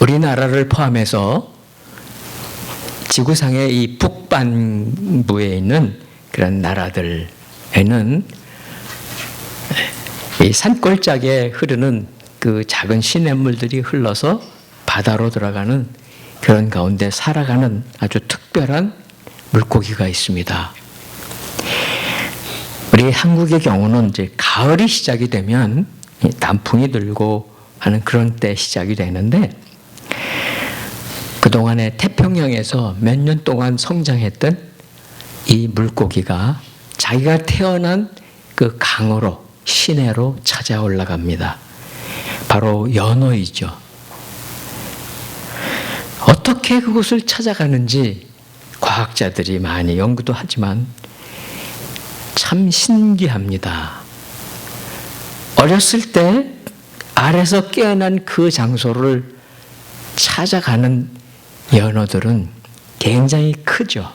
우리나라를 포함해서 지구상의 이 북반부에 있는 그런 나라들에는 이 산골짜기에 흐르는 그 작은 시냇물들이 흘러서 바다로 들어가는 그런 가운데 살아가는 아주 특별한 물고기가 있습니다. 우리 한국의 경우는 이제 가을이 시작이 되면 단풍이 들고 하는 그런 때 시작이 되는데, 그동안에 태평양에서 몇 년 동안 성장했던 이 물고기가 자기가 태어난 그 강으로, 시내로 찾아 올라갑니다. 바로 연어이죠. 어떻게 그곳을 찾아가는지 과학자들이 많이 연구도 하지만 참 신기합니다. 어렸을 때 알에서 깨어난 그 장소를 찾아가는 연어들은 굉장히 크죠.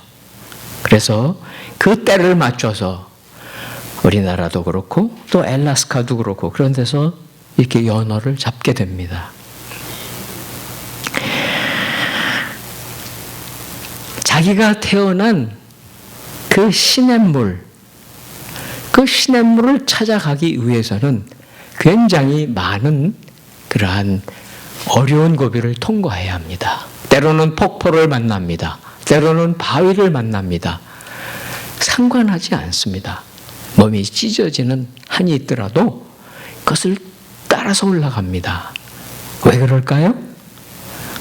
그래서 그 때를 맞춰서 우리나라도 그렇고 또 알래스카도 그렇고 그런 데서 이렇게 연어를 잡게 됩니다. 자기가 태어난 그 시냇물, 그 시냇물을 찾아가기 위해서는 굉장히 많은 그러한 어려운 고비를 통과해야 합니다. 때로는 폭포를 만납니다. 때로는 바위를 만납니다. 상관하지 않습니다. 몸이 찢어지는 한이 있더라도 그것을 따라서 올라갑니다. 왜 그럴까요?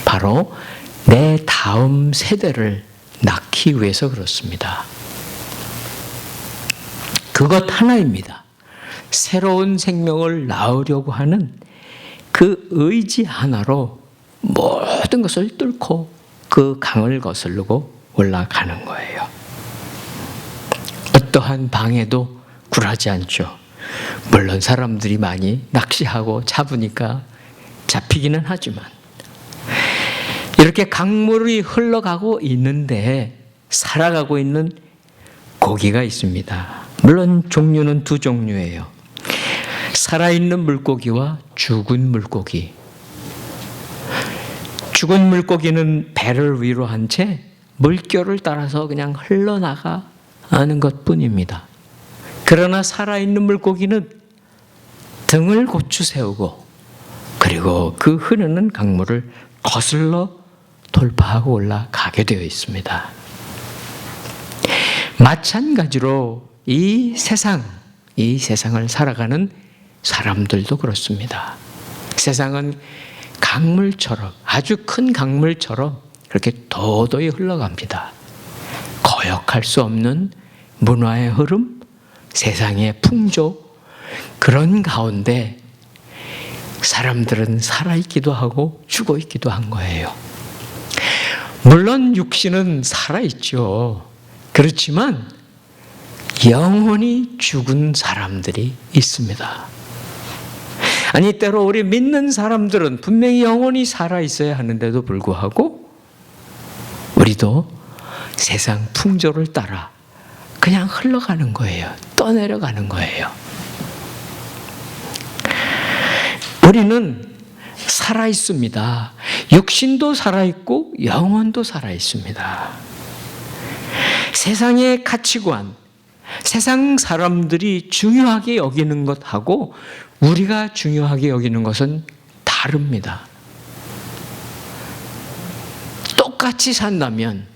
바로 내 다음 세대를 낳기 위해서 그렇습니다. 그것 하나입니다. 새로운 생명을 낳으려고 하는 그 의지 하나로 모든 것을 뚫고 그 강을 거스르고 올라가는 거예요. 어떠한 방해도 굴하지 않죠. 물론 사람들이 많이 낚시하고 잡으니까 잡히기는 하지만, 이렇게 강물이 흘러가고 있는데 살아가고 있는 고기가 있습니다. 물론 종류는 두 종류예요. 살아있는 물고기와 죽은 물고기. 죽은 물고기는 배를 위로 한 채 물결을 따라서 그냥 흘러나가는 것뿐입니다. 그러나 살아있는 물고기는 등을 고추 세우고 그리고 그 흐르는 강물을 거슬러 돌파하고 올라가게 되어 있습니다. 마찬가지로 이 세상을 살아가는 사람들도 그렇습니다. 세상은 강물처럼, 아주 큰 강물처럼 그렇게 도도히 흘러갑니다. 거역할 수 없는 문화의 흐름, 세상의 풍조, 그런 가운데 사람들은 살아있기도 하고 죽어있기도 한 거예요. 물론 육신은 살아있죠. 그렇지만 영혼이 죽은 사람들이 있습니다. 아니, 때로 우리 믿는 사람들은 분명히 영혼이 살아있어야 하는데도 불구하고 우리도 세상 풍조를 따라 그냥 흘러가는 거예요. 떠내려가는 거예요. 우리는 살아있습니다. 육신도 살아있고 영혼도 살아있습니다. 세상의 가치관, 세상 사람들이 중요하게 여기는 것하고 우리가 중요하게 여기는 것은 다릅니다. 똑같이 산다면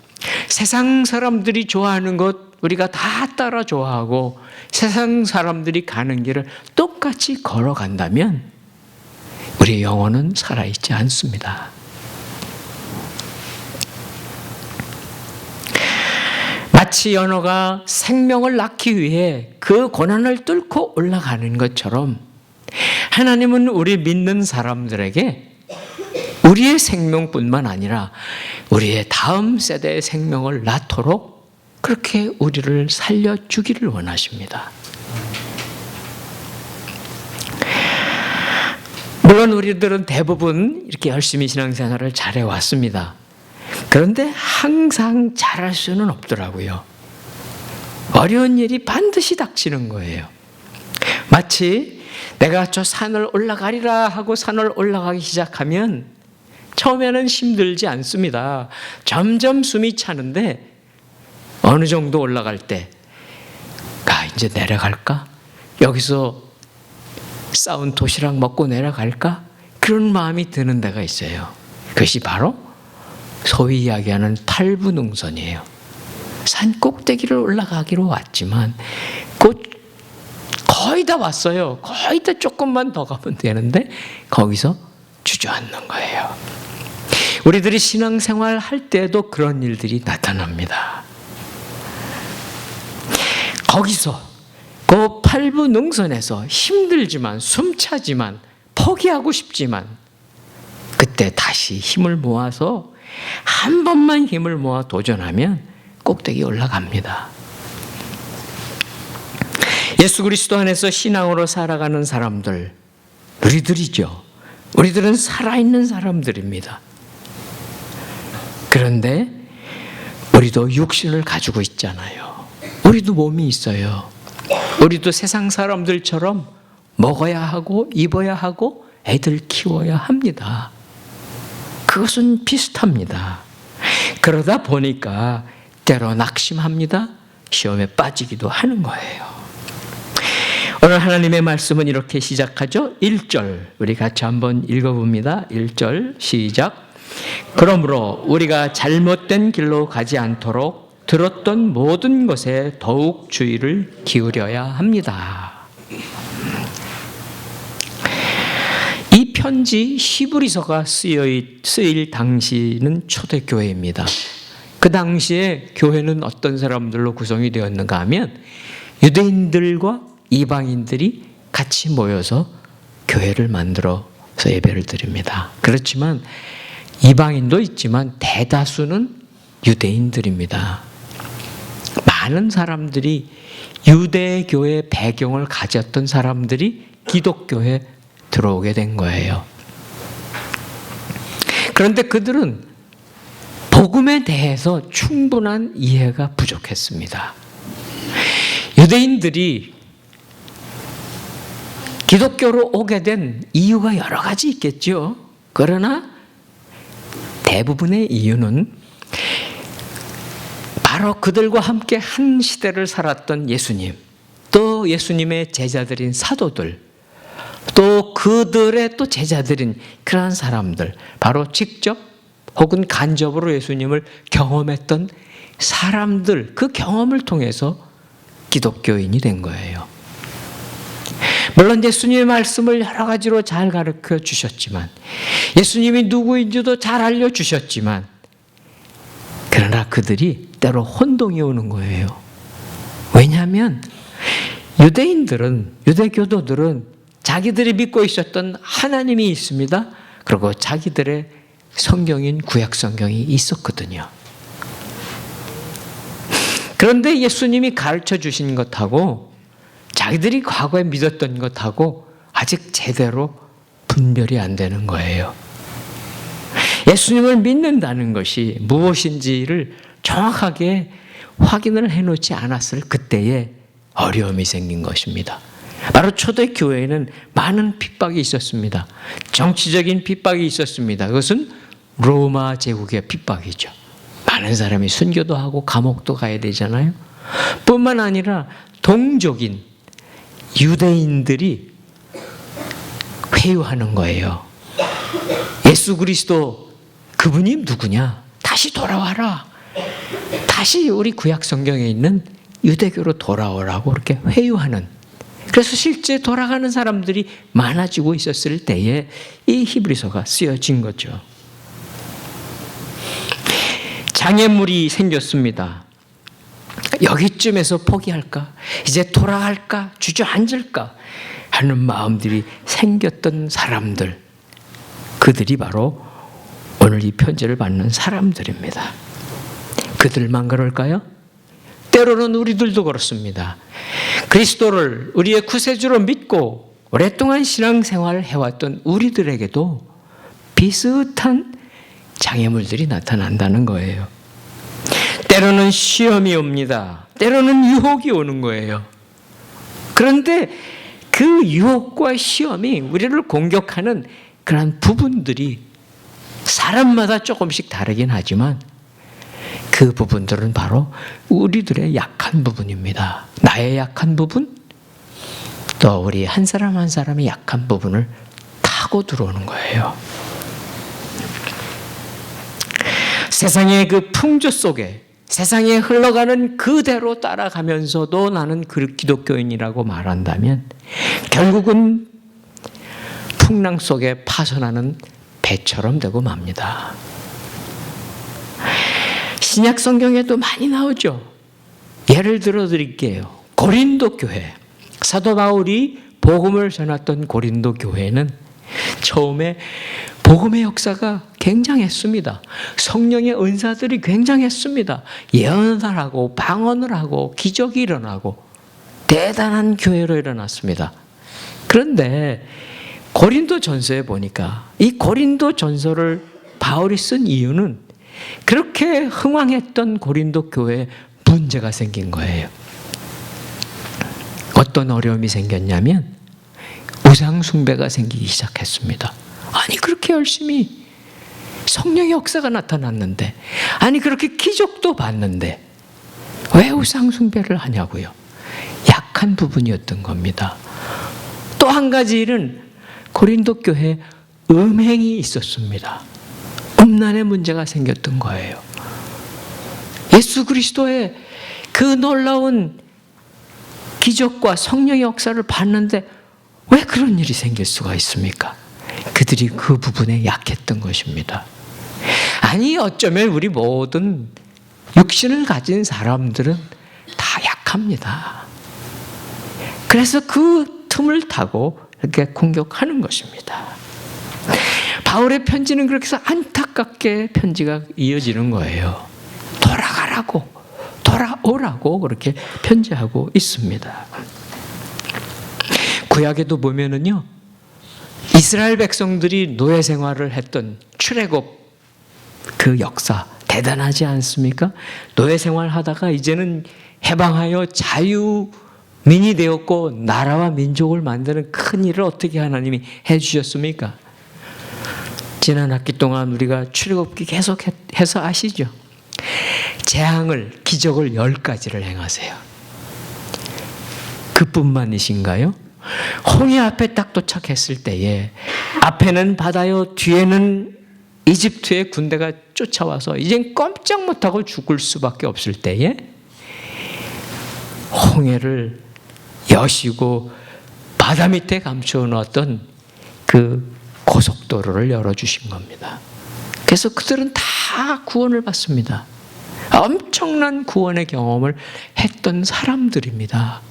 세상 사람들이 좋아하는 것 우리가 다 따라 좋아하고 세상 사람들이 가는 길을 똑같이 걸어간다면 우리 영혼은 살아있지 않습니다. 마치 연어가 생명을 낳기 위해 그 고난을 뚫고 올라가는 것처럼 하나님은 우리 믿는 사람들에게 우리의 생명뿐만 아니라 우리의 다음 세대의 생명을 낳도록 그렇게 우리를 살려주기를 원하십니다. 물론 우리들은 대부분 이렇게 열심히 신앙생활을 잘해왔습니다. 그런데 항상 잘할 수는 없더라고요. 어려운 일이 반드시 닥치는 거예요. 마치 내가 저 산을 올라가리라 하고 산을 올라가기 시작하면 처음에는 힘들지 않습니다. 점점 숨이 차는데 어느 정도 올라갈 때 이제 내려갈까? 여기서 싸운 도시락 먹고 내려갈까? 그런 마음이 드는 데가 있어요. 그것이 바로 소위 이야기하는 팔부능선이에요. 산 꼭대기를 올라가기로 왔지만 곧 거의 다 왔어요. 거의 다 조금만 더 가면 되는데 거기서 주저앉는 거예요. 우리들이 신앙생활 할 때도 그런 일들이 나타납니다. 거기서 그 팔부능선에서 힘들지만 숨차지만 포기하고 싶지만 그때 다시 힘을 모아서 한 번만 힘을 모아 도전하면 꼭대기 올라갑니다. 예수 그리스도 안에서 신앙으로 살아가는 사람들, 우리들이죠. 우리들은 살아있는 사람들입니다. 그런데 우리도 육신을 가지고 있잖아요. 우리도 몸이 있어요. 우리도 세상 사람들처럼 먹어야 하고 입어야 하고 애들 키워야 합니다. 그것은 비슷합니다. 그러다 보니까 때로 낙심합니다. 시험에 빠지기도 하는 거예요. 오늘 하나님의 말씀은 이렇게 시작하죠. 1절 우리 같이 한번 읽어봅니다. 1절 시작. 그러므로 우리가 잘못된 길로 가지 않도록 들었던 모든 것에 더욱 주의를 기울여야 합니다. 이 편지 히브리서가 쓰일 당시는 초대교회입니다. 그 당시에 교회는 어떤 사람들로 구성이 되었는가 하면 유대인들과 이방인들이 같이 모여서 교회를 만들어서 예배를 드립니다. 그렇지만 이방인도 있지만 대다수는 유대인들입니다. 많은 사람들이 유대교의 배경을 가졌던 사람들이 기독교에 들어오게 된 거예요. 그런데 그들은 복음에 대해서 충분한 이해가 부족했습니다. 유대인들이 기독교로 오게 된 이유가 여러 가지 있겠죠. 그러나 대부분의 이유는 바로 그들과 함께 한 시대를 살았던 예수님, 또 예수님의 제자들인 사도들, 또 그들의 또 제자들인 그러한 사람들, 바로 직접 혹은 간접으로 예수님을 경험했던 사람들, 그 경험을 통해서 기독교인이 된 거예요. 물론 예수님의 말씀을 여러 가지로 잘 가르쳐 주셨지만, 예수님이 누구인지도 잘 알려주셨지만, 그러나 그들이 때로 혼동이 오는 거예요. 왜냐하면 유대인들은, 유대교도들은 자기들이 믿고 있었던 하나님이 있습니다. 그리고 자기들의 성경인 구약 성경이 있었거든요. 그런데 예수님이 가르쳐 주신 것하고 자기들이 과거에 믿었던 것하고 아직 제대로 분별이 안 되는 거예요. 예수님을 믿는다는 것이 무엇인지를 정확하게 확인을 해놓지 않았을 그때에 어려움이 생긴 것입니다. 바로 초대교회에는 많은 핍박이 있었습니다. 정치적인 핍박이 있었습니다. 그것은 로마 제국의 핍박이죠. 많은 사람이 순교도 하고 감옥도 가야 되잖아요. 뿐만 아니라 동족인 유대인들이 회유하는 거예요. 예수 그리스도 그분이 누구냐? 다시 돌아와라. 다시 우리 구약 성경에 있는 유대교로 돌아오라고 그렇게 회유하는. 그래서 실제 돌아가는 사람들이 많아지고 있었을 때에 이 히브리서가 쓰여진 거죠. 장애물이 생겼습니다. 여기쯤에서 포기할까? 이제 돌아갈까? 주저앉을까? 하는 마음들이 생겼던 사람들, 그들이 바로 오늘 이 편지를 받는 사람들입니다. 그들만 그럴까요? 때로는 우리들도 그렇습니다. 그리스도를 우리의 구세주로 믿고 오랫동안 신앙생활을 해왔던 우리들에게도 비슷한 장애물들이 나타난다는 거예요. 때로는 시험이 옵니다. 때로는 유혹이 오는 거예요. 그런데 그 유혹과 시험이 우리를 공격하는 그런 부분들이 사람마다 조금씩 다르긴 하지만 그 부분들은 바로 우리들의 약한 부분입니다. 나의 약한 부분, 또 우리 한 사람 한 사람의 약한 부분을 타고 들어오는 거예요. 세상의 그 풍조 속에, 세상에 흘러가는 그대로 따라가면서도 나는 기독교인이라고 말한다면 결국은 풍랑 속에 파손하는 배처럼 되고 맙니다. 신약 성경에도 많이 나오죠. 예를 들어 드릴게요. 고린도 교회, 사도 바울이 복음을 전했던 고린도 교회는 처음에 복음의 역사가 굉장했습니다. 성령의 은사들이 굉장했습니다. 예언을 하고 방언을 하고 기적이 일어나고 대단한 교회로 일어났습니다. 그런데 고린도 전서에 보니까 이 고린도 전서를 바울이 쓴 이유는 그렇게 흥왕했던 고린도 교회에 문제가 생긴 거예요. 어떤 어려움이 생겼냐면 우상 숭배가 생기기 시작했습니다. 아니 그렇게 열심히 성령의 역사가 나타났는데, 아니 그렇게 기적도 봤는데 왜 우상 숭배를 하냐고요. 약한 부분이었던 겁니다. 또 한 가지 일은 고린도 교회에 음행이 있었습니다. 음란의 문제가 생겼던 거예요. 예수 그리스도의 그 놀라운 기적과 성령의 역사를 봤는데 왜 그런 일이 생길 수가 있습니까? 그들이 그 부분에 약했던 것입니다. 아니 어쩌면 우리 모든 육신을 가진 사람들은 다 약합니다. 그래서 그 틈을 타고 이렇게 공격하는 것입니다. 바울의 편지는 그렇게 해서 안타깝게 편지가 이어지는 거예요. 돌아가라고, 돌아오라고 그렇게 편지하고 있습니다. 구약에도 보면은요, 이스라엘 백성들이 노예 생활을 했던 출애굽 그 역사 대단하지 않습니까? 노예 생활하다가 이제는 해방하여 자유민이 되었고 나라와 민족을 만드는 큰 일을 어떻게 하나님이 해주셨습니까? 지난 학기 동안 우리가 출애굽기 계속해서 아시죠? 재앙을, 기적을 10가지를 행하세요. 그뿐만이신가요? 홍해 앞에 딱 도착했을 때에 앞에는 바다요, 뒤에는 이집트의 군대가 쫓아와서 이젠 꼼짝 못하고 죽을 수밖에 없을 때에 홍해를 여시고 바다 밑에 감추어 놓았던 그 고속도로를 열어주신 겁니다. 그래서 그들은 다 구원을 받습니다. 엄청난 구원의 경험을 했던 사람들입니다.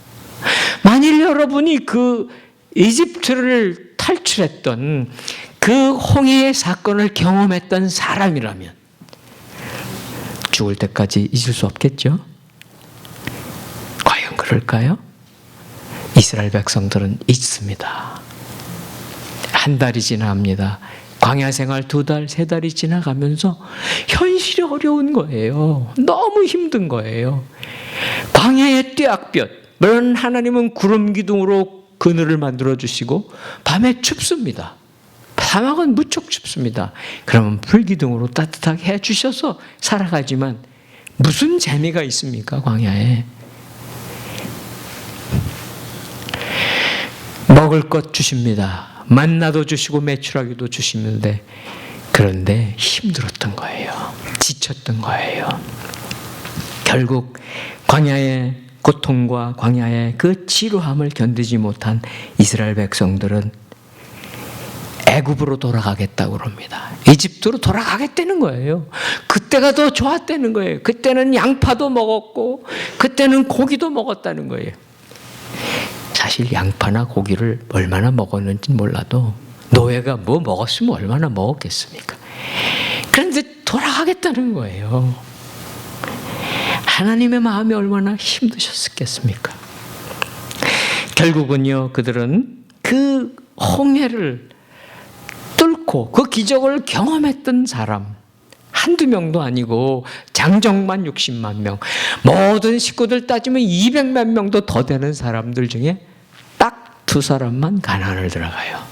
만일 여러분이 그 이집트를 탈출했던 그 홍해의 사건을 경험했던 사람이라면 죽을 때까지 잊을 수 없겠죠? 과연 그럴까요? 이스라엘 백성들은 잊습니다. 한 달이 지납니다. 광야 생활 2달, 3달이 지나가면서 현실이 어려운 거예요. 너무 힘든 거예요. 광야의 뙤약볕, 물론 하나님은 구름 기둥으로 그늘을 만들어 주시고 밤에 춥습니다. 사막은 무척 춥습니다. 그러면 불기둥으로 따뜻하게 해주셔서 살아가지만 무슨 재미가 있습니까? 광야에. 먹을 것 주십니다. 만나도 주시고 메추라기도 주시는데, 그런데 힘들었던 거예요. 지쳤던 거예요. 결국 광야의 고통과 광야의 그 지루함을 견디지 못한 이스라엘 백성들은 애굽으로 돌아가겠다고 합니다. 이집트로 돌아가겠다는 거예요. 그때가 더 좋았다는 거예요. 그때는 양파도 먹었고 그때는 고기도 먹었다는 거예요. 사실 양파나 고기를 얼마나 먹었는지 몰라도 노예가 뭐 먹었으면 얼마나 먹었겠습니까? 그런데 돌아가겠다는 거예요. 하나님의 마음이 얼마나 힘드셨겠습니까? 결국은요, 그들은 그 홍해를 뚫고 그 기적을 경험했던 사람 한두 명도 아니고 장정만 60만 명, 모든 식구들 따지면 200만 명도 더 되는 사람들 중에 딱 2 사람만 가나안을 들어가요.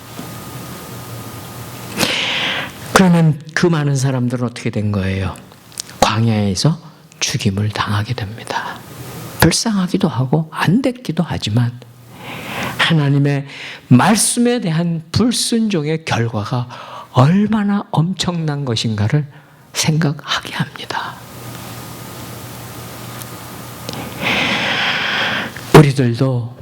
그러면 그 많은 사람들은 어떻게 된 거예요? 광야에서 죽임을 당하게 됩니다. 불쌍하기도 하고 안 됐기도 하지만 하나님의 말씀에 대한 불순종의 결과가 얼마나 엄청난 것인가를 생각하게 합니다. 우리들도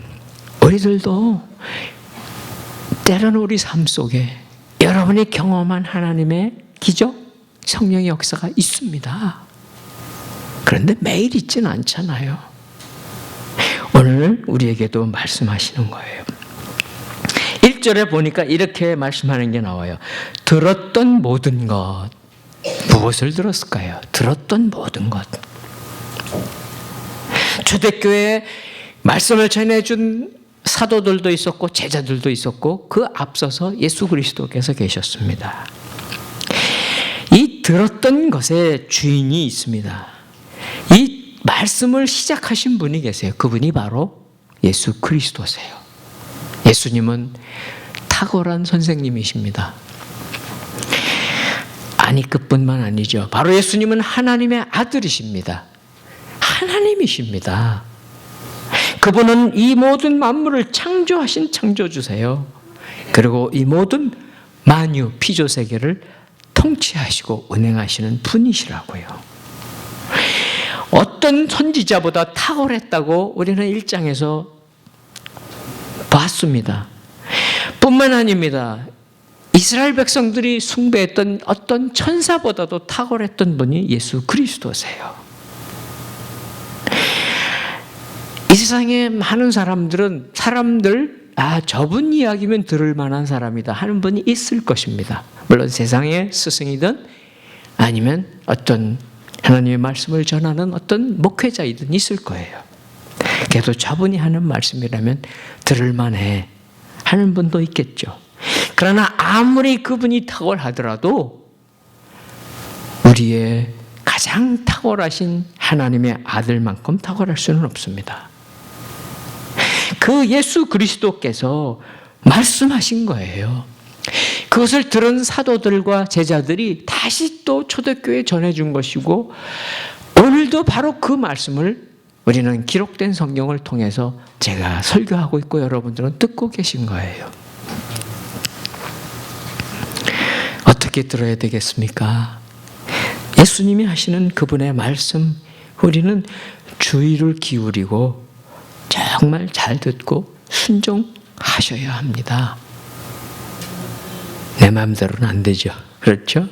때로는 우리 삶 속에 여러분이 경험한 하나님의 기적, 성령의 역사가 있습니다. 그런데 매일 있지는 않잖아요. 오늘 우리에게도 말씀하시는 거예요. 1절에 보니까 이렇게 말씀하는 게 나와요. 들었던 모든 것. 무엇을 들었을까요? 들었던 모든 것. 초대교회에 말씀을 전해준 사도들도 있었고 제자들도 있었고 그 앞서서 예수 그리스도께서 계셨습니다. 이 들었던 것에 주인이 있습니다. 이 말씀을 시작하신 분이 계세요. 그분이 바로 예수 그리스도세요. 예수님은 탁월한 선생님이십니다. 아니 그뿐만 아니죠. 바로 예수님은 하나님의 아들이십니다. 하나님이십니다. 그분은 이 모든 만물을 창조하신 창조주세요. 그리고 이 모든 만유, 피조세계를 통치하시고 운행하시는 분이시라고요. 어떤 선지자보다 탁월했다고 우리는 1장에서 봤습니다. 뿐만 아닙니다. 이스라엘 백성들이 숭배했던 어떤 천사보다도 탁월했던 분이 예수 그리스도세요. 이 세상에 많은 사람들 저분 이야기면 들을 만한 사람이다 하는 분이 있을 것입니다. 물론 세상의 스승이든 아니면 어떤 하나님의 말씀을 전하는 어떤 목회자이든 있을 거예요. 그래도 저분이 하는 말씀이라면 들을 만해 하는 분도 있겠죠. 그러나 아무리 그분이 탁월하더라도 우리의 가장 탁월하신 하나님의 아들만큼 탁월할 수는 없습니다. 그 예수 그리스도께서 말씀하신 거예요. 그것을 들은 사도들과 제자들이 다시 또 초대교회에 전해준 것이고 오늘도 바로 그 말씀을 우리는 기록된 성경을 통해서 제가 설교하고 있고 여러분들은 듣고 계신 거예요. 어떻게 들어야 되겠습니까? 예수님이 하시는 그분의 말씀 우리는 주의를 기울이고 정말 잘 듣고 순종하셔야 합니다. 내 마음대로는 안 되죠. 그렇죠?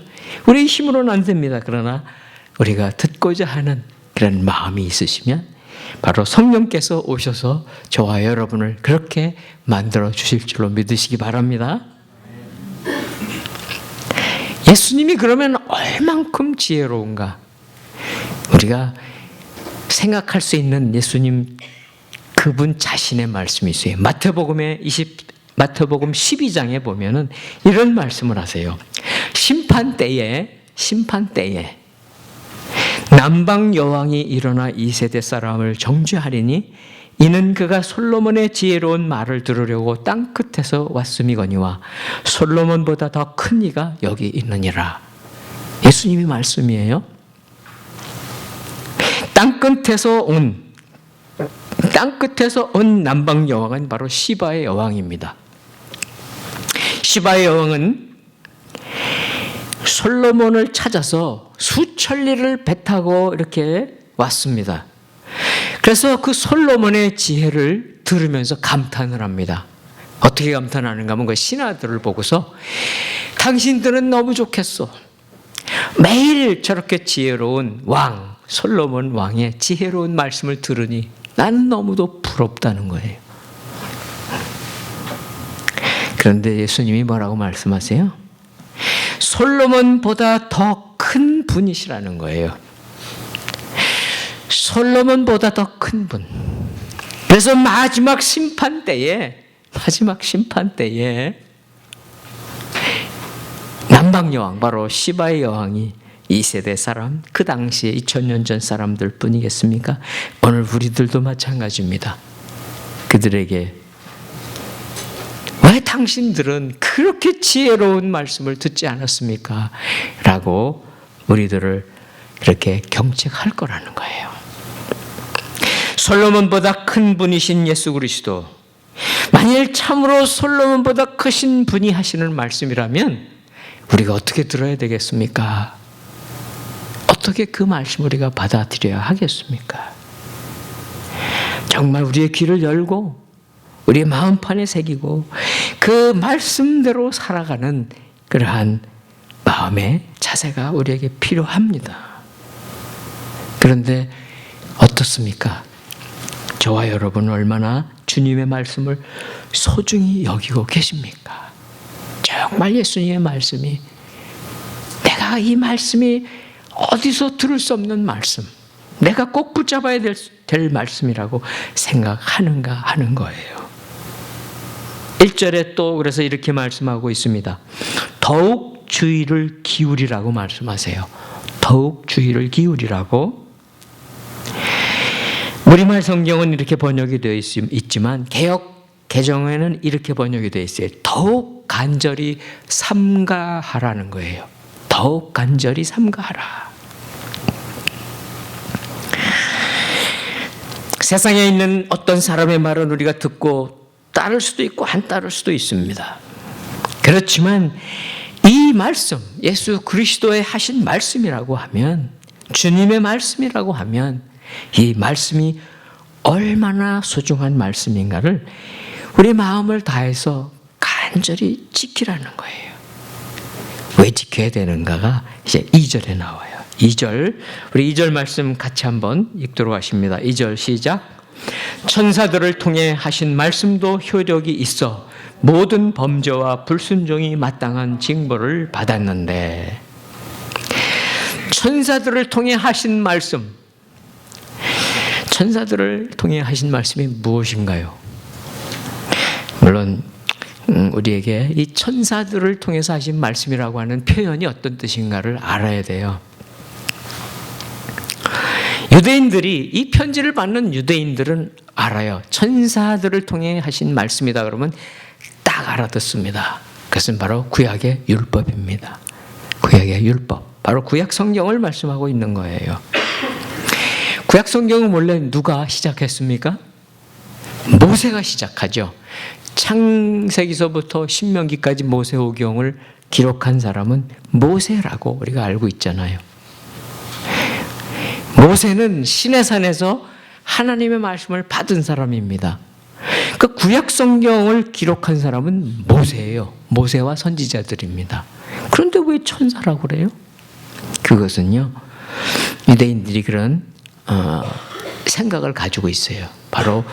우리 힘으로는 안 됩니다. 그러나 우리가 듣고자 하는 그런 마음이 있으시면 바로 성령께서 오셔서 저와 여러분을 그렇게 만들어 주실 줄로 믿으시기 바랍니다. 예수님이 그러면 얼만큼 지혜로운가? 우리가 생각할 수 있는 예수님 그분 자신의 말씀이 있어요. 마태복음 12장에 보면은 이런 말씀을 하세요. 심판 때에 남방 여왕이 일어나 이 세대 사람을 정죄하리니 이는 그가 솔로몬의 지혜로운 말을 들으려고 땅 끝에서 왔음이거니와 솔로몬보다 더 큰 이가 여기 있느니라. 예수님이 말씀이에요. 땅 끝에서 온 남방 여왕은 바로 시바의 여왕입니다. 시바의 여왕은 솔로몬을 찾아서 수천리를 배 타고 이렇게 왔습니다. 그래서 그 솔로몬의 지혜를 들으면서 감탄을 합니다. 어떻게 감탄하는가 하면 그 신하들을 보고서 당신들은 너무 좋겠어. 매일 저렇게 지혜로운 왕, 솔로몬 왕의 지혜로운 말씀을 들으니 나는 너무도 부럽다는 거예요. 그런데 예수님이 뭐라고 말씀하세요? 솔로몬보다 더 큰 분이시라는 거예요. 솔로몬보다 더 큰 분. 그래서 마지막 심판 때에 남방 여왕 바로 시바의 여왕이 이 세대 사람, 그 당시에 2000년 전 사람들 뿐이겠습니까? 오늘 우리들도 마찬가지입니다. 그들에게 왜 당신들은 그렇게 지혜로운 말씀을 듣지 않았습니까? 라고 우리들을 그렇게 경책할 거라는 거예요. 솔로몬보다 큰 분이신 예수 그리스도, 만일 참으로 솔로몬보다 크신 분이 하시는 말씀이라면 우리가 어떻게 들어야 되겠습니까? 어떻게 그 말씀을 우리가 받아들여야 하겠습니까? 정말 우리의 귀를 열고 우리의 마음판에 새기고 그 말씀대로 살아가는 그러한 마음의 자세가 우리에게 필요합니다. 그런데 어떻습니까? 저와 여러분은 얼마나 주님의 말씀을 소중히 여기고 계십니까? 정말 예수님의 말씀이, 내가 이 말씀이 어디서 들을 수 없는 말씀, 내가 꼭 붙잡아야 될 말씀이라고 생각하는가 하는 거예요. 1절에 또 그래서 이렇게 말씀하고 있습니다. 더욱 주의를 기울이라고 말씀하세요. 더욱 주의를 기울이라고. 우리말 성경은 이렇게 번역이 되어 있지만 개역 개정에는 이렇게 번역이 되어 있어요. 더욱 간절히 삼가하라는 거예요. 더욱 간절히 삼가하라. 세상에 있는 어떤 사람의 말은 우리가 듣고 따를 수도 있고 안 따를 수도 있습니다. 그렇지만 이 말씀, 예수 그리스도의 하신 말씀이라고 하면, 주님의 말씀이라고 하면 이 말씀이 얼마나 소중한 말씀인가를 우리 마음을 다해서 간절히 지키라는 거예요. 왜 지켜야 되는가가 이제 2절에 나와요. 2절, 우리 2절 말씀 같이 한번 읽도록 하십니다. 2절 시작. 천사들을 통해 하신 말씀도 효력이 있어 모든 범죄와 불순종이 마땅한 징벌을 받았는데. 천사들을 통해 하신 말씀, 천사들을 통해 하신 말씀이 무엇인가요? 물론 우리에게 이 천사들을 통해서 하신 말씀이라고 하는 표현이 어떤 뜻인가를 알아야 돼요. 유대인들이, 이 편지를 받는 유대인들은 알아요. 천사들을 통해 하신 말씀이다 그러면 딱 알아듣습니다. 그것은 바로 구약의 율법입니다. 구약의 율법, 바로 구약 성경을 말씀하고 있는 거예요. 구약 성경은 원래 누가 시작했습니까? 모세가 시작하죠. 창세기서부터 신명기까지 모세오경을 기록한 사람은 모세라고 우리가 알고 있잖아요. 모세는 시내산에서 하나님의 말씀을 받은 사람입니다. 그 구약 성경을 기록한 사람은 모세예요. 모세와 선지자들입니다. 그런데 왜 천사라고 그래요? 그것은요, 유대인들이 그런 생각을 가지고 있어요. 바로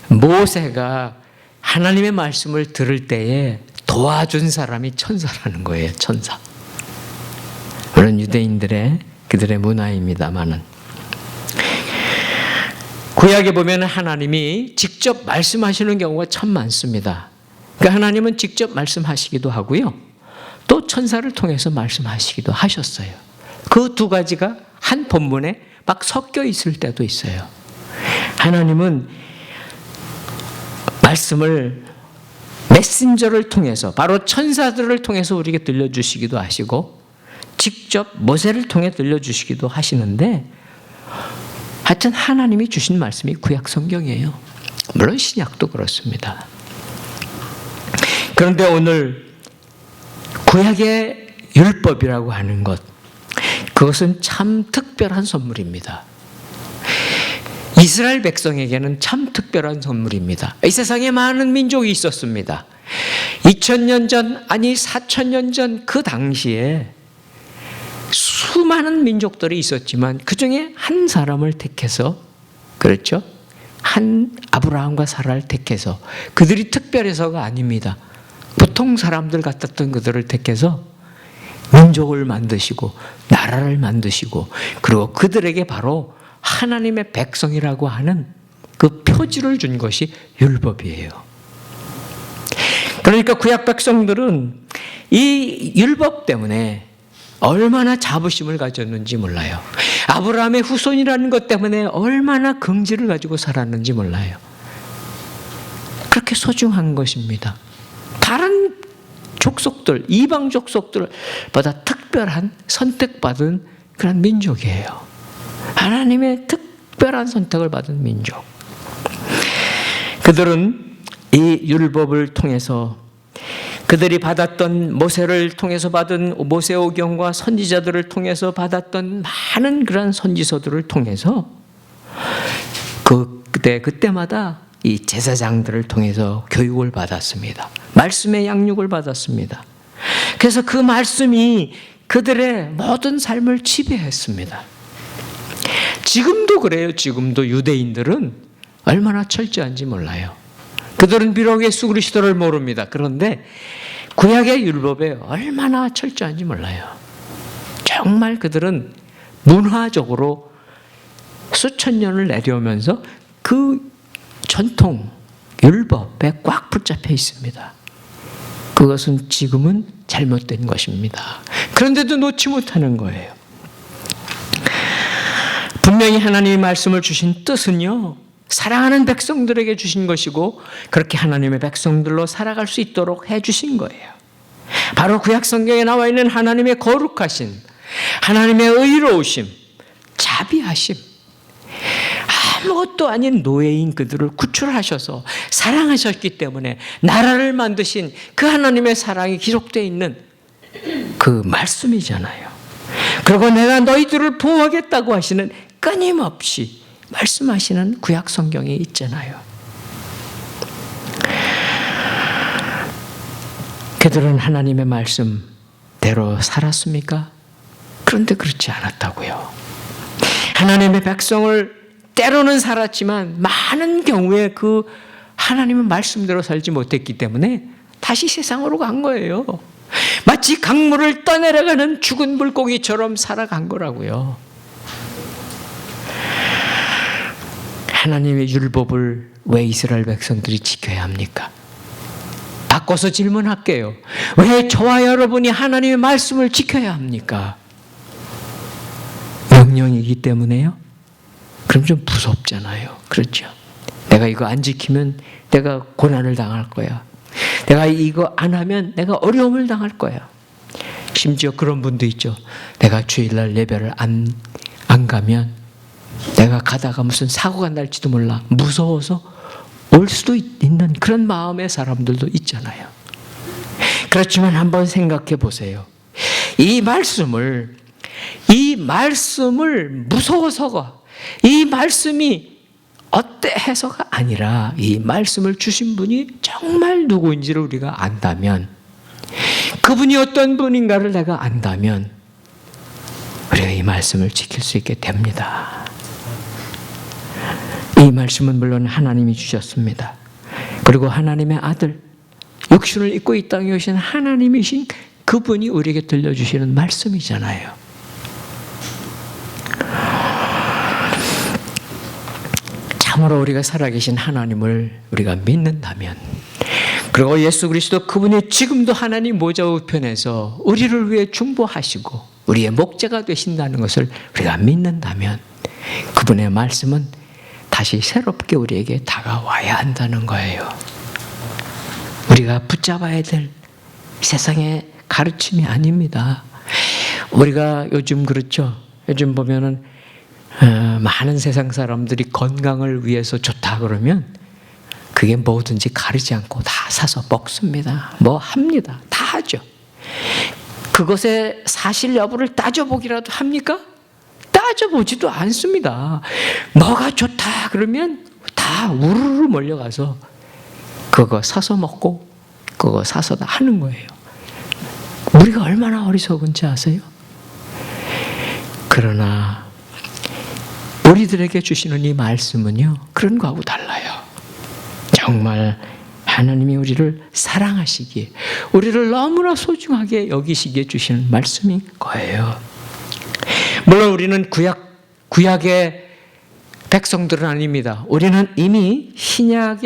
모세가 하나님의 말씀을 들을 때에 도와준 사람이 천사라는 거예요. 천사. 그런 유대인들의 그들의 문화입니다만은, 구약에 보면 하나님이 직접 말씀하시는 경우가 참 많습니다. 그러니까 하나님은 직접 말씀하시기도 하고요, 또 천사를 통해서 말씀하시기도 하셨어요. 그 두 가지가 한 본문에 막 섞여 있을 때도 있어요. 하나님은 말씀을 메신저를 통해서, 바로 천사들을 통해서 우리에게 들려주시기도 하시고 직접 모세를 통해 들려주시기도 하시는데, 하여튼 하나님이 주신 말씀이 구약 성경이에요. 물론 신약도 그렇습니다. 그런데 오늘 구약의 율법이라고 하는 것, 그것은 참 특별한 선물입니다. 이스라엘 백성에게는 참 특별한 선물입니다. 이 세상에 많은 민족이 있었습니다. 2000년 전, 아니 4000년 전 그 당시에 수많은 민족들이 있었지만 그 중에 한 사람을 택해서, 그렇죠? 한 아브라함과 사라를 택해서, 그들이 특별해서가 아닙니다. 보통 사람들 같았던 그들을 택해서 민족을 만드시고 나라를 만드시고, 그리고 그들에게 바로 하나님의 백성이라고 하는 그 표지를 준 것이 율법이에요. 그러니까 구약 백성들은 이 율법 때문에 얼마나 자부심을 가졌는지 몰라요. 아브라함의 후손이라는 것 때문에 얼마나 긍지를 가지고 살았는지 몰라요. 그렇게 소중한 것입니다. 다른 족속들, 이방 족속들보다 특별한 선택받은 그런 민족이에요. 하나님의 특별한 선택을 받은 민족. 그들은 이 율법을 통해서 그들이 받았던 모세를 통해서 받은 모세오경과 선지자들을 통해서 받았던 많은 그런 선지서들을 통해서 그때마다 이 제사장들을 통해서 교육을 받았습니다. 말씀의 양육을 받았습니다. 그래서 그 말씀이 그들의 모든 삶을 지배했습니다. 지금도 그래요. 지금도 유대인들은 얼마나 철저한지 몰라요. 그들은 비록 예수 그리스도를 모릅니다. 그런데 구약의 율법에 얼마나 철저한지 몰라요. 정말 그들은 문화적으로 수천 년을 내려오면서 그 전통 율법에 꽉 붙잡혀 있습니다. 그것은 지금은 잘못된 것입니다. 그런데도 놓지 못하는 거예요. 분명히 하나님의 말씀을 주신 뜻은요, 사랑하는 백성들에게 주신 것이고 그렇게 하나님의 백성들로 살아갈 수 있도록 해주신 거예요. 바로 구약 성경에 나와 있는 하나님의 거룩하신, 하나님의 의로우심, 자비하심, 아무것도 아닌 노예인 그들을 구출하셔서 사랑하셨기 때문에 나라를 만드신 그 하나님의 사랑이 기록되어 있는 그 말씀이잖아요. 그리고 내가 너희들을 보호하겠다고 하시는 끊임없이 말씀하시는 구약 성경이 있잖아요. 그들은 하나님의 말씀대로 살았습니까? 그런데 그렇지 않았다고요. 하나님의 백성을 때로는 살았지만 많은 경우에 그 하나님의 말씀대로 살지 못했기 때문에 다시 세상으로 간 거예요. 마치 강물을 떠내려가는 죽은 물고기처럼 살아간 거라고요. 하나님의 율법을 왜 이스라엘 백성들이 지켜야 합니까? 바꿔서 질문할게요. 왜 저와 여러분이 하나님의 말씀을 지켜야 합니까? 명령이기 때문에요? 그럼 좀 무섭잖아요. 그렇죠? 내가 이거 안 지키면 내가 고난을 당할 거야. 내가 이거 안 하면 내가 어려움을 당할 거야. 심지어 그런 분도 있죠. 내가 주일날 예배를 안 가면 내가 가다가 무슨 사고가 날지도 몰라. 무서워서 올 수도 있는 그런 마음의 사람들도 있잖아요. 그렇지만 한번 생각해 보세요. 이 말씀을 무서워서가, 이 말씀이 어때 해서가 아니라 이 말씀을 주신 분이 정말 누구인지를 우리가 안다면, 그분이 어떤 분인가를 내가 안다면 우리가 이 말씀을 지킬 수 있게 됩니다. 이 말씀은 물론 하나님이 주셨습니다. 그리고 하나님의 아들, 육신을 입고 이 땅에 오신 하나님이신 그분이 우리에게 들려주시는 말씀이잖아요. 참으로 우리가 살아계신 하나님을 우리가 믿는다면, 그리고 예수 그리스도 그분이 지금도 하나님 보좌 우편에서 우리를 위해 중보하시고 우리의 목자가 되신다는 것을 우리가 믿는다면 그분의 말씀은 다시 새롭게 우리에게 다가와야 한다는 거예요. 우리가 붙잡아야 될 세상의 가르침이 아닙니다. 우리가 요즘 그렇죠. 요즘 보면은 많은 세상 사람들이 건강을 위해서 좋다 그러면 그게 뭐든지 가리지 않고 다 사서 먹습니다. 뭐 합니다. 다 하죠. 그것의 사실 여부를 따져보기라도 합니까? 따져보지도 않습니다. 뭐가 좋다 그러면 다 우르르 몰려가서 그거 사서 먹고 그거 사서 다 하는 거예요. 우리가 얼마나 어리석은지 아세요? 그러나 우리들에게 주시는 이 말씀은요, 그런 거하고 달라요. 정말 하나님이 우리를 사랑하시기에, 우리를 너무나 소중하게 여기시기에 주시는 말씀인 거예요. 물론 우리는 구약의 백성들은 아닙니다. 우리는 이미 신약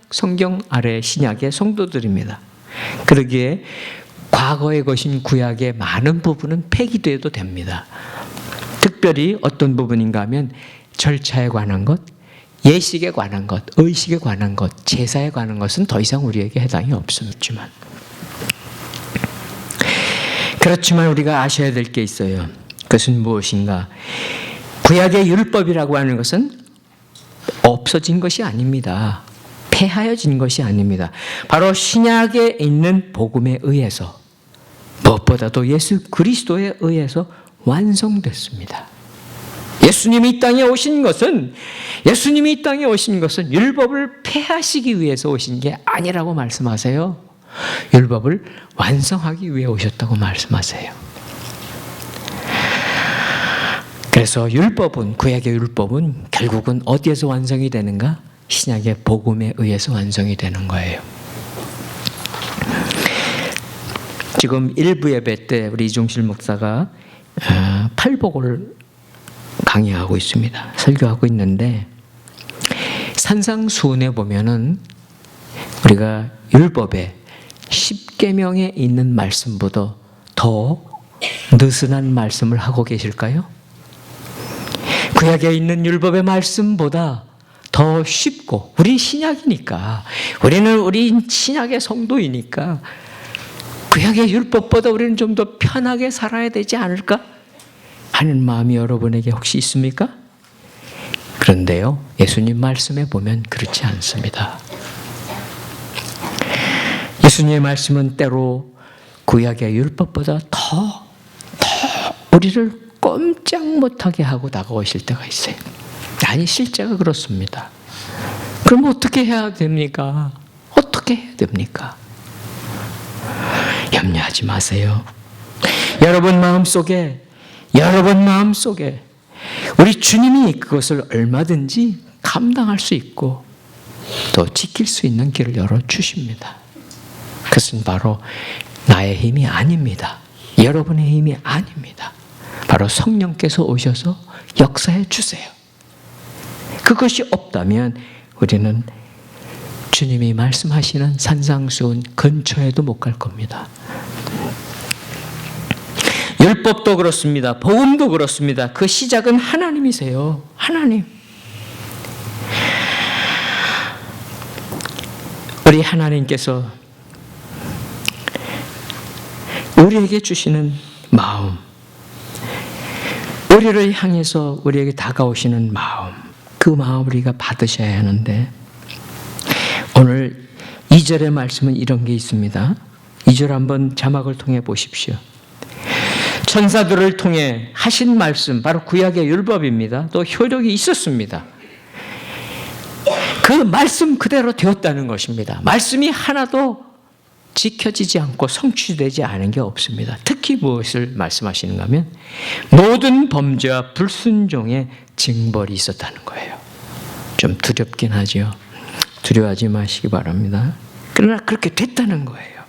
성경 아래 신약의 성도들입니다. 그러기에 과거의 것인 구약의 많은 부분은 폐기돼도 됩니다. 특별히 어떤 부분인가 하면 절차에 관한 것, 예식에 관한 것, 의식에 관한 것, 제사에 관한 것은 더 이상 우리에게 해당이 없지만 그렇지만 우리가 아셔야 될 게 있어요. 그것은 무엇인가? 구약의 율법이라고 하는 것은 없어진 것이 아닙니다. 폐하여진 것이 아닙니다. 바로 신약에 있는 복음에 의해서 무엇보다도 예수 그리스도에 의해서 완성됐습니다. 예수님이 이 땅에 오신 것은 율법을 폐하시기 위해서 오신 게 아니라고 말씀하세요. 율법을 완성하기 위해 오셨다고 말씀하세요. 그래서 구약의 율법은 결국은 어디에서 완성이 되는가? 신약의 복음에 의해서 완성이 되는 거예요. 지금 일부 예배 때 우리 이종실 목사가 팔복을 강의하고 있습니다. 설교하고 있는데 산상수훈에 보면은 우리가 율법에 10계명에 있는 말씀보다 더 느슨한 말씀을 하고 계실까요? 구약에 있는 율법의 말씀보다 더 쉽고, 우린 신약이니까, 우린 신약의 성도이니까 구약의 율법보다 우리는 좀 더 편하게 살아야 되지 않을까 하는 마음이 여러분에게 혹시 있습니까? 그런데요, 예수님 말씀에 보면 그렇지 않습니다. 예수님의 말씀은 때로 구약의 율법보다 더 우리를 꼼짝 못하게 하고 다가오실 때가 있어요. 아니, 실제가 그렇습니다. 그럼 어떻게 해야 됩니까? 어떻게 해야 됩니까? 염려하지 마세요. 여러분 마음속에 우리 주님이 그것을 얼마든지 감당할 수 있고 또 지킬 수 있는 길을 열어주십니다. 그것은 바로 나의 힘이 아닙니다. 여러분의 힘이 아닙니다. 바로 성령께서 오셔서 역사해 주세요. 그것이 없다면 우리는 주님이 말씀하시는 산상수훈 근처에도 못 갈 겁니다. 율법도 그렇습니다. 복음도 그렇습니다. 그 시작은 하나님이세요. 하나님. 우리 하나님께서 우리에게 주시는 마음, 우리를 향해서 우리에게 다가오시는 마음, 그 마음을 우리가 받으셔야 하는데, 오늘 2절의 말씀은 이런 게 있습니다. 2절 한번 자막을 통해 보십시오. 천사들을 통해 하신 말씀, 바로 구약의 율법입니다. 또 효력이 있었습니다. 그 말씀 그대로 되었다는 것입니다. 말씀이 하나도 지켜지지 않고 성취되지 않은 게 없습니다. 특히 무엇을 말씀하시는가 하면 모든 범죄와 불순종의 징벌이 있었다는 거예요. 좀 두렵긴 하죠. 두려워하지 마시기 바랍니다. 그러나 그렇게 됐다는 거예요.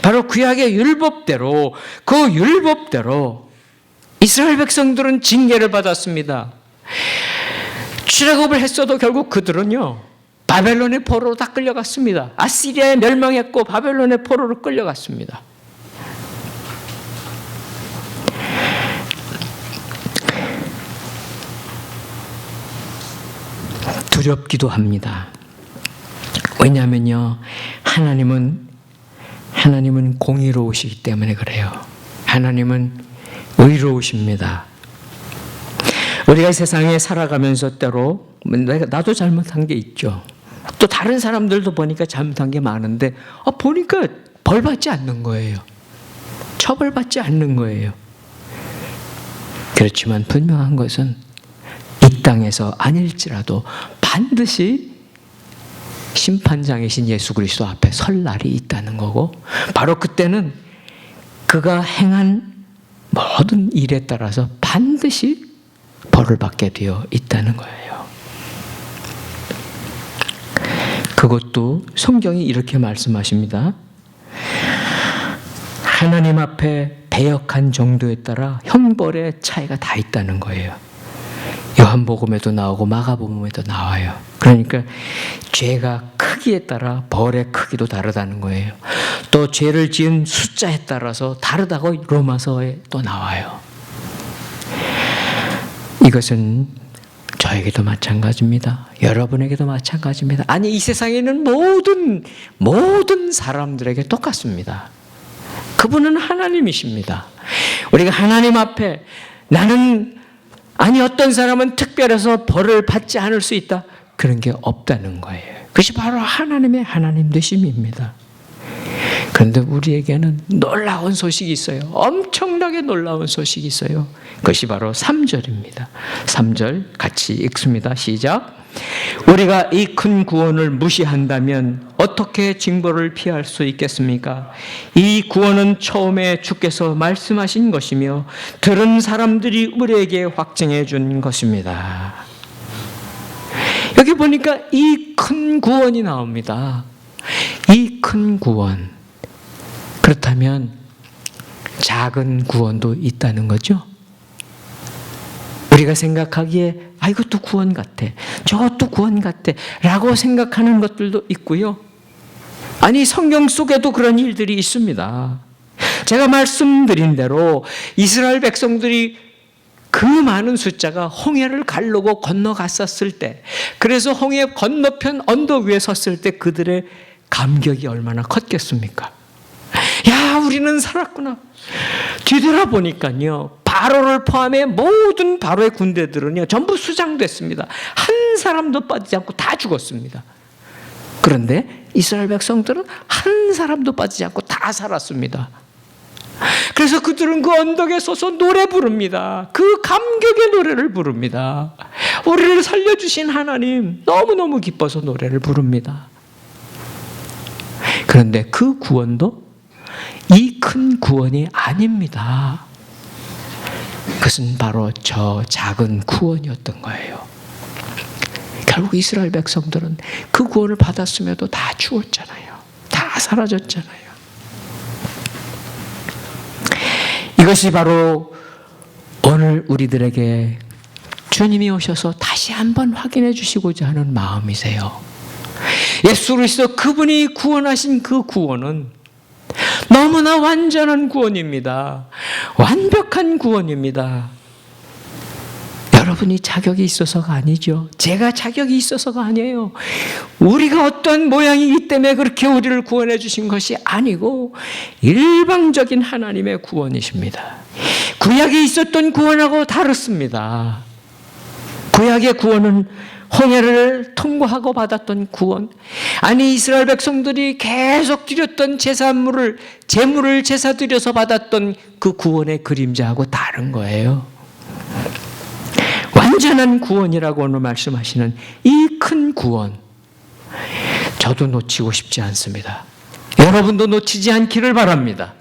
바로 구약의 율법대로, 그 율법대로 이스라엘 백성들은 징계를 받았습니다. 출애굽을 했어도 결국 그들은요, 바벨론의 포로로 다 끌려갔습니다. 아시리아에 멸망했고 바벨론의 포로로 끌려갔습니다. 두렵기도 합니다. 왜냐하면요, 하나님은 공의로우시기 때문에 그래요. 하나님은 의로우십니다. 우리가 세상에 살아가면서 때로 나도 잘못한 게 있죠. 또 다른 사람들도 보니까 잘못한 게 많은데 보니까 벌받지 않는 거예요. 처벌받지 않는 거예요. 그렇지만 분명한 것은 이 땅에서 아닐지라도 반드시 심판장이신 예수 그리스도 앞에 설 날이 있다는 거고, 바로 그때는 그가 행한 모든 일에 따라서 반드시 벌을 받게 되어 있다는 거예요. 그것도 성경이 이렇게 말씀하십니다. 하나님 앞에 배역한 정도에 따라 형벌의 차이가 다 있다는 거예요. 요한복음에도 나오고 마가복음에도 나와요. 그러니까 죄가 크기에 따라 벌의 크기도 다르다는 거예요. 또 죄를 지은 숫자에 따라서 다르다고 로마서에 또 나와요. 이것은 저에게도 마찬가지입니다. 여러분에게도 마찬가지입니다. 아니, 이 세상에 있는 모든 사람들에게 똑같습니다. 그분은 하나님이십니다. 우리가 하나님 앞에 어떤 사람은 특별해서 벌을 받지 않을 수 있다, 그런 게 없다는 거예요. 그것이 바로 하나님의 하나님 되심입니다. 그런데 우리에게는 놀라운 소식이 있어요. 엄청나게 놀라운 소식이 있어요. 그것이 바로 3절입니다. 3절 같이 읽습니다. 시작. 우리가 이 큰 구원을 무시한다면 어떻게 징벌을 피할 수 있겠습니까? 이 구원은 처음에 주께서 말씀하신 것이며 들은 사람들이 우리에게 확증해 준 것입니다. 여기 보니까 이 큰 구원이 나옵니다. 이 큰 구원. 그렇다면 작은 구원도 있다는 거죠. 우리가 생각하기에 이것도 구원 같아, 저것도 구원 같아 라고 생각하는 것들도 있고요. 아니, 성경 속에도 그런 일들이 있습니다. 제가 말씀드린 대로 이스라엘 백성들이 그 많은 숫자가 홍해를 가르고 건너갔었을 때, 그래서 홍해 건너편 언덕 위에 섰을 때 그들의 감격이 얼마나 컸겠습니까? 야, 우리는 살았구나. 뒤돌아보니까요, 바로를 포함해 모든 바로의 군대들은요 전부 수장됐습니다. 한 사람도 빠지지 않고 다 죽었습니다. 그런데 이스라엘 백성들은 한 사람도 빠지지 않고 다 살았습니다. 그래서 그들은 그 언덕에 서서 노래 부릅니다. 그 감격의 노래를 부릅니다. 우리를 살려주신 하나님 너무너무 기뻐서 노래를 부릅니다. 그런데 그 구원도 이 큰 구원이 아닙니다. 그것은 바로 저 작은 구원이었던 거예요. 결국 이스라엘 백성들은 그 구원을 받았음에도 다 죽었잖아요. 다 사라졌잖아요. 이것이 바로 오늘 우리들에게 주님이 오셔서 다시 한번 확인해 주시고자 하는 마음이세요. 예수 그리스도 그분이 구원하신 그 구원은 너무나 완전한 구원입니다. 완벽한 구원입니다. 여러분이 자격이 있어서가 아니죠. 제가 자격이 있어서가 아니에요. 우리가 어떤 모양이기 때문에 그렇게 우리를 구원해 주신 것이 아니고 일방적인 하나님의 구원이십니다. 구약에 있었던 구원하고 다릅니다. 구약의 구원은 홍해를 통과하고 받았던 구원, 아니 이스라엘 백성들이 계속 드렸던 제물을 제사 드려서 받았던 그 구원의 그림자하고 다른 거예요. 완전한 구원이라고 오늘 말씀하시는 이 큰 구원, 저도 놓치고 싶지 않습니다. 여러분도 놓치지 않기를 바랍니다.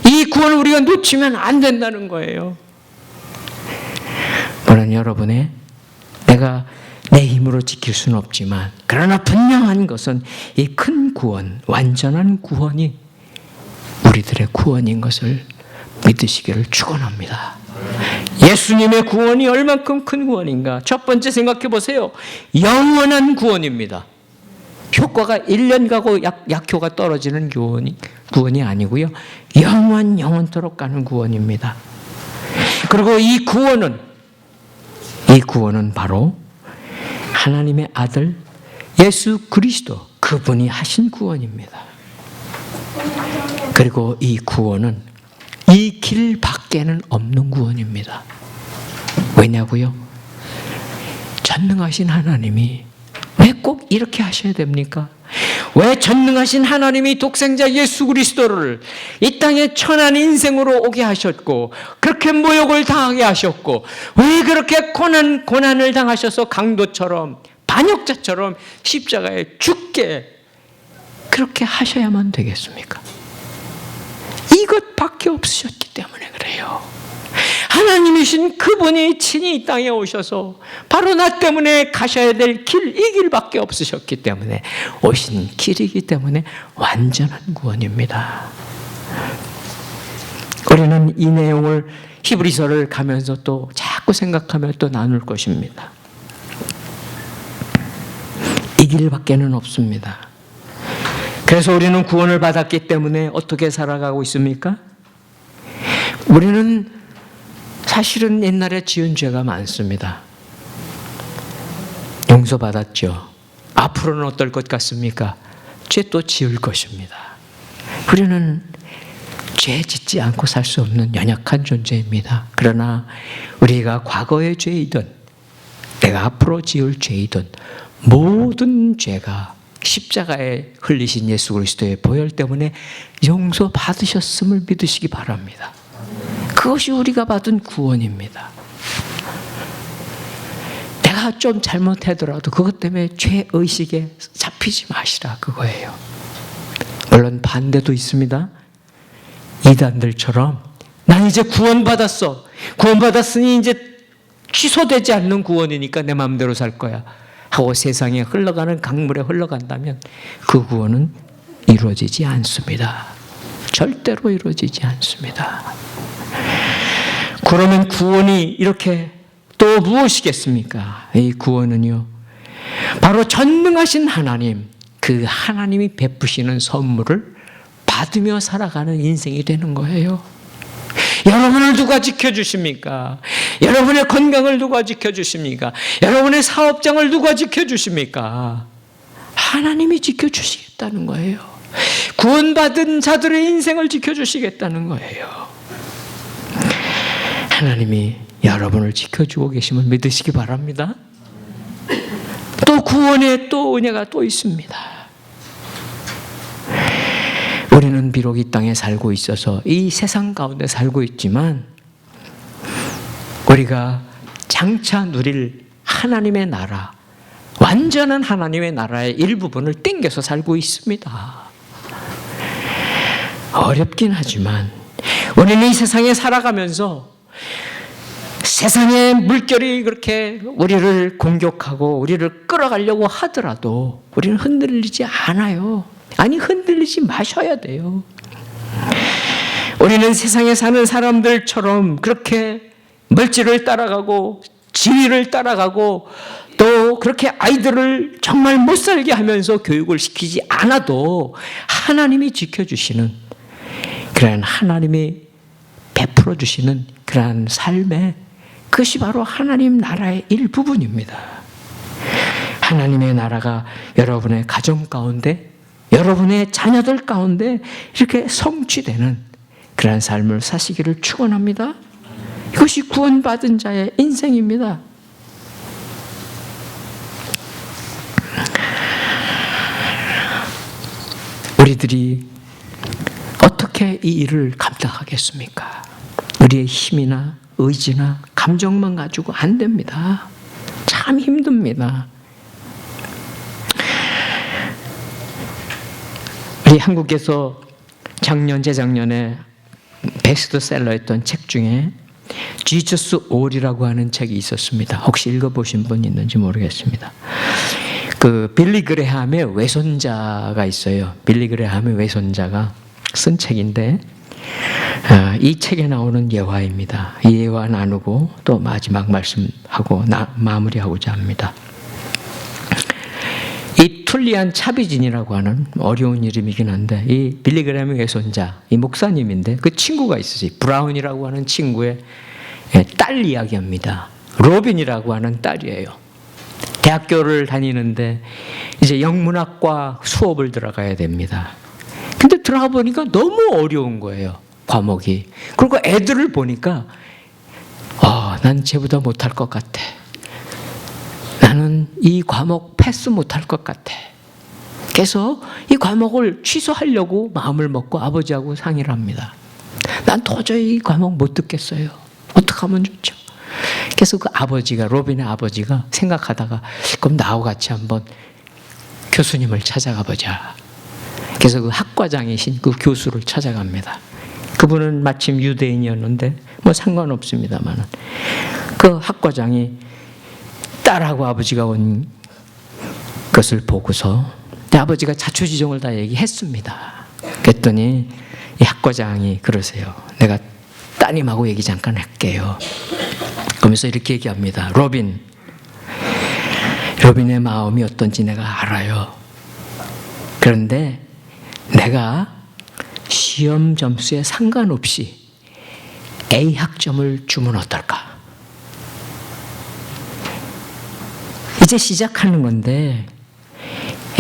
이 구원을 우리가 놓치면 안 된다는 거예요. 물론 여러분의 내가 내 힘으로 지킬 수는 없지만, 그러나 분명한 것은 이 큰 구원, 완전한 구원이 우리들의 구원인 것을 믿으시기를 축원합니다. 예수님의 구원이 얼만큼 큰 구원인가? 첫 번째 생각해 보세요. 영원한 구원입니다. 효과가 1년 가고 약효가 떨어지는 구원이 아니고요. 영원토록 가는 구원입니다. 그리고 이 구원은 바로 하나님의 아들 예수 그리스도 그분이 하신 구원입니다. 그리고 이 구원은 이 길 밖에는 없는 구원입니다. 왜냐고요? 전능하신 하나님이 왜 꼭 이렇게 하셔야 됩니까? 왜 전능하신 하나님이 독생자 예수 그리스도를 이 땅에 천한 인생으로 오게 하셨고, 그렇게 모욕을 당하게 하셨고, 왜 그렇게 고난을 당하셔서 강도처럼 반역자처럼 십자가에 죽게 그렇게 하셔야만 되겠습니까? 이것밖에 없으셨기 때문에 그래요. 하나님이신 그분이 친히 이 땅에 오셔서 바로 나 때문에 가셔야 될 길, 이 길밖에 없으셨기 때문에 오신 길이기 때문에 완전한 구원입니다. 우리는 이 내용을 히브리서를 가면서 또 자꾸 생각하며 또 나눌 것입니다. 이 길밖에는 없습니다. 그래서 우리는 구원을 받았기 때문에 어떻게 살아가고 있습니까? 우리는 사실은 옛날에 지은 죄가 많습니다. 용서받았죠. 앞으로는 어떨 것 같습니까? 죄 또 지을 것입니다. 우리는 죄 짓지 않고 살 수 없는 연약한 존재입니다. 그러나 우리가 과거의 죄이든 내가 앞으로 지을 죄이든 모든 죄가 십자가에 흘리신 예수 그리스도의 보혈 때문에 용서받으셨음을 믿으시기 바랍니다. 그것이 우리가 받은 구원입니다. 내가 좀 잘못하더라도 그것 때문에 죄의식에 잡히지 마시라, 그거예요. 물론 반대도 있습니다. 이단들처럼 난 이제 구원받았어. 구원받았으니 이제 취소되지 않는 구원이니까 내 마음대로 살 거야 하고 세상에 흘러가는 강물에 흘러간다면 그 구원은 이루어지지 않습니다. 절대로 이루어지지 않습니다. 그러면 구원이 이렇게 또 무엇이겠습니까? 이 구원은요, 바로 전능하신 하나님, 그 하나님이 베푸시는 선물을 받으며 살아가는 인생이 되는 거예요. 여러분을 누가 지켜주십니까? 여러분의 건강을 누가 지켜주십니까? 여러분의 사업장을 누가 지켜주십니까? 하나님이 지켜주시겠다는 거예요. 구원받은 자들의 인생을 지켜주시겠다는 거예요. 하나님이 여러분을 지켜주고 계심을 믿으시기 바랍니다. 또 구원의 또 은혜가 또 있습니다. 우리는 비록 이 땅에 살고 있어서 이 세상 가운데 살고 있지만 우리가 장차 누릴 하나님의 나라, 완전한 하나님의 나라의 일부분을 땡겨서 살고 있습니다. 어렵긴 하지만 우리는 이 세상에 살아가면서 세상의 물결이 그렇게 우리를 공격하고 우리를 끌어가려고 하더라도 우리는 흔들리지 않아요. 아니, 흔들리지 마셔야 돼요. 우리는 세상에 사는 사람들처럼 그렇게 물질을 따라가고 지위를 따라가고 또 그렇게 아이들을 정말 못 살게 하면서 교육을 시키지 않아도 하나님이 지켜주시는 그런 하나님이 베풀어 주시는 그러한 삶에 그것이 바로 하나님 나라의 일부분입니다. 하나님의 나라가 여러분의 가정 가운데 여러분의 자녀들 가운데 이렇게 성취되는 그러한 삶을 사시기를 축원합니다. 이것이 구원받은 자의 인생입니다. 우리들이 어떻게 이 일을 감당하겠습니까? 우리의 힘이나 의지나 감정만 가지고 안 됩니다. 참 힘듭니다. 우리 한국에서 작년, 재작년에 베스트셀러였던 책 중에 지저스 올이라고 하는 책이 있었습니다. 혹시 읽어보신 분 있는지 모르겠습니다. 그 빌리 그레함의 외손자가 있어요. 빌리 그레함의 외손자가 쓴 책인데 이 책에 나오는 예화입니다. 이 예화 나누고 또 마지막 말씀하고 마무리하고자 합니다. 이 툴리안 차비진이라고 하는 어려운 이름이긴 한데 이 빌리 그레함의 외손자, 이 목사님인데 그 친구가 있으세요. 브라운이라고 하는 친구의 딸 이야기입니다. 로빈이라고 하는 딸이에요. 대학교를 다니는데 이제 영문학과 수업을 들어가야 됩니다. 근데 들어가 보니까 너무 어려운 거예요, 과목이. 그리고 애들을 보니까 난 쟤보다 못할 것 같아. 나는 이 과목 패스 못할 것 같아. 그래서 이 과목을 취소하려고 마음을 먹고 아버지하고 상의를 합니다. 난 도저히 이 과목 못 듣겠어요. 어떻게 하면 좋죠? 그래서 그 아버지가, 로빈의 아버지가 생각하다가 그럼 나하고 같이 한번 교수님을 찾아가 보자. 그래서 그 학과장이신 그 교수를 찾아갑니다. 그분은 마침 유대인이었는데 뭐 상관없습니다만 그 학과장이 딸하고 아버지가 온 것을 보고서 아버지가 자초지종을 다 얘기했습니다. 그랬더니 이 학과장이 그러세요. 내가 따님하고 얘기 잠깐 할게요. 그러면서 이렇게 얘기합니다. 로빈의 마음이 어떤지 내가 알아요. 그런데 내가 시험 점수에 상관없이 A 학점을 주면 어떨까? 이제 시작하는 건데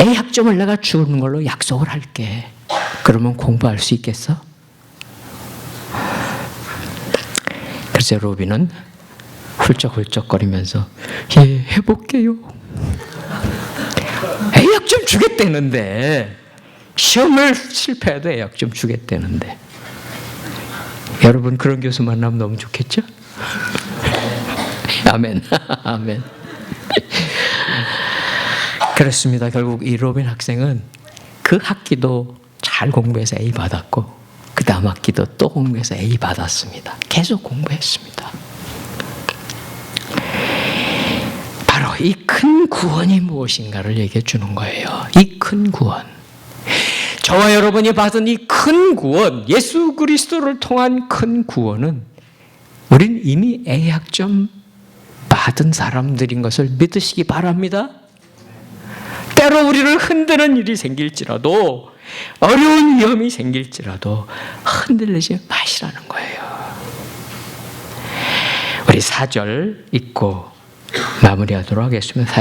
A 학점을 내가 주는 걸로 약속을 할게. 그러면 공부할 수 있겠어? 그래서 로비는 훌쩍훌쩍거리면서 예, 해볼게요. A 학점 주겠다는데, 시험을 실패해도 A 학점 주겠다는데. 여러분 그런 교수 만나면 너무 좋겠죠? 아멘. 아멘. 그렇습니다. 결국 이 로빈 학생은 그 학기도 잘 공부해서 A 받았고, 그 다음 학기도 또 공부해서 A 받았습니다. 계속 공부했습니다. 바로 이 큰 구원이 무엇인가를 얘기해 주는 거예요. 이 큰 구원. 저와 여러분이 받은 이 큰 구원, 예수 그리스도를 통한 큰 구원은 우린 이미 A 학점 받은 사람들인 것을 믿으시기 바랍니다. 때로 우리를 흔드는 일이 생길지라도, 어려운 위험이 생길지라도 흔들리지 마시라는 거예요. 우리 4절 읽고 마무리하도록 하겠습니다.